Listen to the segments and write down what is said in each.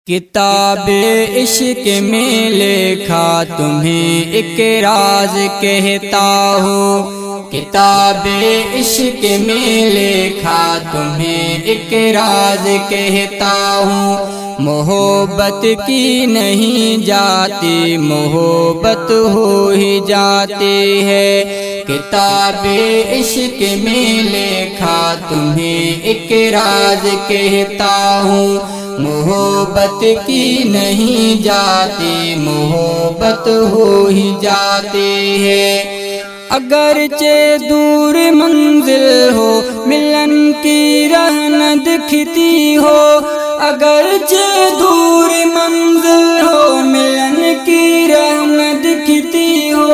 کتاب عشق میں لکھا تمہیں ایک راز کہتا ہوں، کتاب عشق میں لکھا تمہیں ایک راز کہتا ہوں، محبت کی نہیں جاتی محبت ہو ہی جاتی ہے، کتاب عشق میں لکھا تمہیں ایک راز کہتا ہوں، محبت کی نہیں جاتی محبت ہو ہی جاتی ہے، اگرچہ دور منزل ہو ملن کی راہ نہ دکھتی ہو، اگرچہ دور منزل ہو ملن کی راہ نہ دکھتی ہو،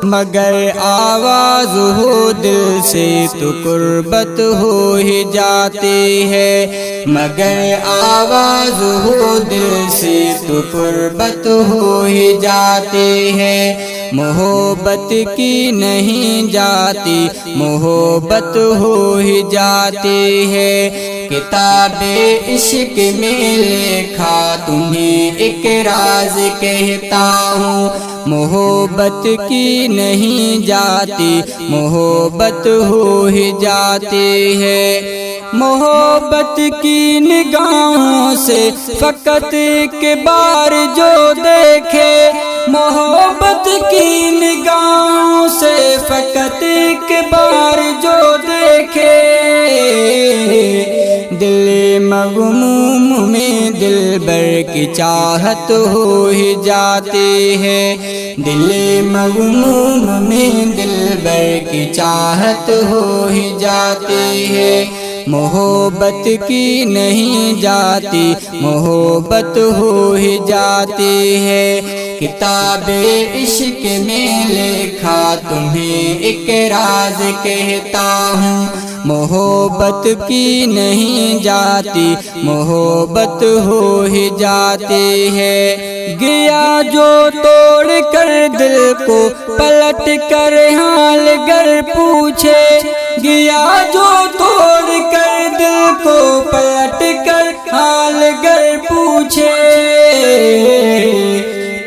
مگر آواز ہو دل سے تو قربت ہو ہی جاتی ہے، مگر آواز ہو دل سے تو قربت ہو ہی جاتی ہے، محبت کی نہیں جاتی محبت ہو ہی جاتی ہے، کتاب عشق میں لکھا تمہیں ایک راز کہتا ہوں، محبت کی نہیں جاتی محبت ہو ہی جاتی ہے، محبت کی نگاہوں سے فقط ایک بار جو دیکھے، محبت کی نگاہوں سے فقط ایک بار جو دیکھے، دل مغموم میں دلبر کی چاہت ہو ہی جاتی ہے، دل مغموم میں دلبر کی چاہت ہو ہی جاتی ہے، محبت کی نہیں جاتی محبت ہو ہی جاتی ہے، کتاب عشق میں لکھا تمہیں ایک راز کہتا ہوں، محبت کی نہیں جاتی محبت ہو ہی جاتی ہے، گیا جو توڑ کر دل کو پلٹ کر حال گر پوچھے، گیا جو توڑ کر دل کو پلٹ کر حال گر پوچھے،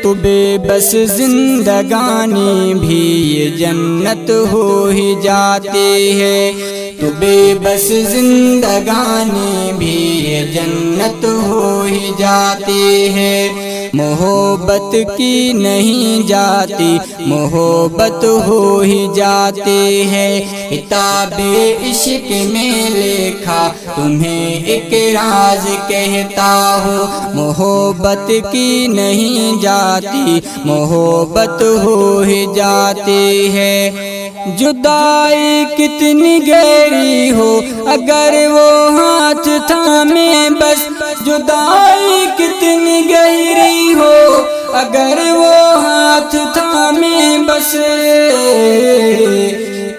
تو بے بس زندگانی بھی یہ جنت ہو ہی جاتی ہے، تو بے بس زندگانی بھی یہ جنت ہو ہی جاتی ہے، محبت کی نہیں جاتی محبت ہو ہی جاتی ہے، کتاب عشق میں لکھا تمہیں ایک راز کہتا ہوں، محبت کی نہیں جاتی محبت ہو ہی جاتی ہے، جدائی کتنی گہری ہو اگر وہ ہاتھ تھامے بس، جدائی کتنی گہری ہو اگر وہ ہاتھ تھامے بس،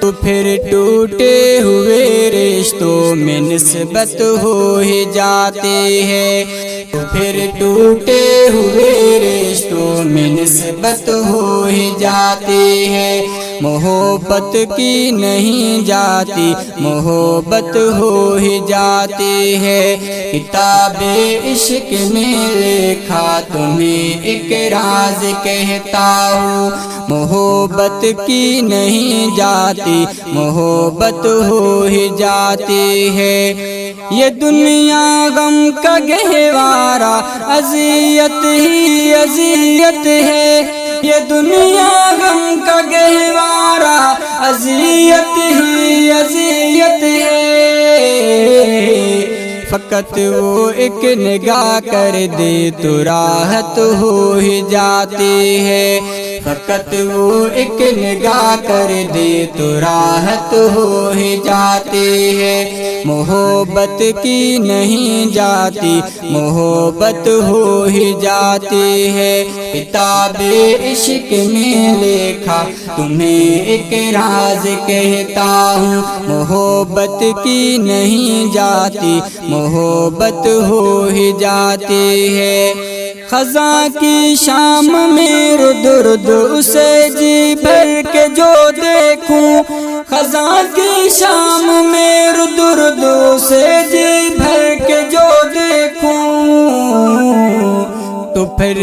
تو پھر ٹوٹے ہوئے رشتوں میں نسبت ہو ہی جاتی ہے، تو پھر ٹوٹے ہوئے رشتوں میں نسبت ہو ہی جاتی ہے، محبت کی نہیں جاتی محبت ہو ہی جاتی ہے، کتاب عشق میں لکھا تمہیں ایک راز کہتا ہوں، محبت کی نہیں جاتی محبت ہو ہی جاتی ہے، یہ دنیا غم کا گہوارہ اذیت ہی اذیت ہے، یہ دنیا غم کا گہوارہ اذیت ہی اذیت ہے، فقط وہ ایک نگاہ کر دے تو راحت ہو ہی جاتی ہے، فقط وہ ایک نگاہ کر دے تو راحت ہو ہی جاتی ہے، محبت کی نہیں جاتی محبت ہو ہی جاتی ہے، کتاب عشق میں لکھا تمہیں ایک راز کہتا ہوں، محبت کی نہیں جاتی محبت ہو ہی جاتی ہے، خزاں کی شام میں رد رد اسے جی بھر کے جو دیکھوں، خزاں کی شام میں رد رد اسے جی بھر کے جو دیکھوں،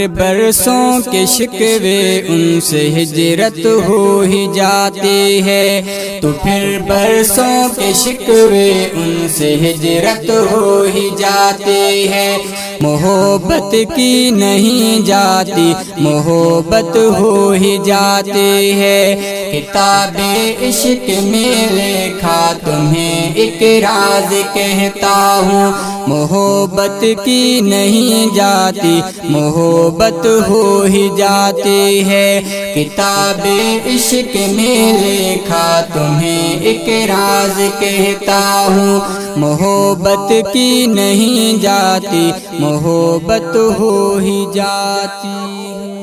برسوں کے شکوے ان سے ہجرت ہو ہی جاتی ہے، تو پھر برسوں کے شکوے ان سے ہجرت ہو ہی جاتی ہے۔ محبت کی نہیں جاتی، محبت ہو ہی جاتی ہے۔ کتاب عشق میں لکھا تمہیں ایک راز کہتا ہوں، محبت کی نہیں جاتی، محبت ہو ہی جاتی ہے۔ کتاب عشق میں لکھا تمہیں ایک راز کہتا ہوں، محبت کی نہیں جاتی، محبت ہو ہی جاتی ہے۔